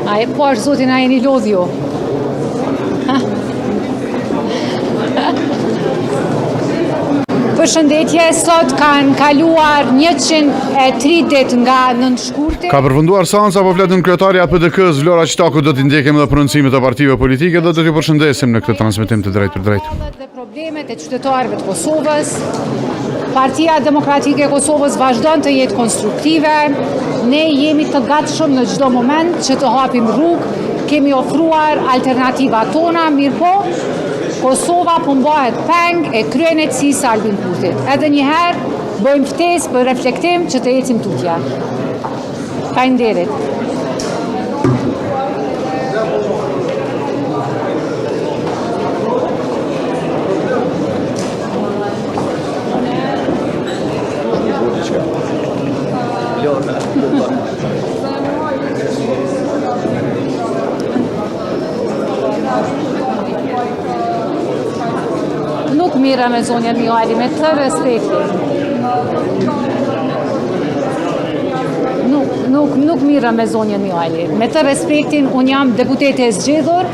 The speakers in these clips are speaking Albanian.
Po është zotin a jeni lodhjo. Përshëndetje, sot kanë kaluar 130 nga nënshkurte. Ka përfunduar seanca apo fletën kryetari i PDK-s Vlora Qitaku, do t'i ndjekim edhe prononcimet e partive politike dhe do t'ju përshëndesim në këtë transmetim të drejtë për drejtë. Dhe problemet e qytetarëve të Kosovës. Partia Demokratike e Kosovës vazhdon të jetë konstruktive. Ne jemi të gatshëm në çdo moment që të hapim rrugë. Kemi ofruar alternativat tona, mirëpo Kosova po mbahet peng e kryenetësisë së Albin Kurtit. Edhe një herë bëjmë ftesë për reflektim që të ecim tutje. Faleminderit. Nuk mira me zonjën Mihajli, me të respektin. Nuk mira me zonjën Mihajli. Me të respektin, unë jam deputete e zgjedhur,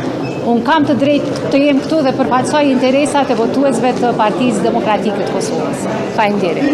unë kam të drejtë të jem këtu dhe përfaqësoj interesat e votuesve të Partisë Demokratike të Kosovës. Faleminderit.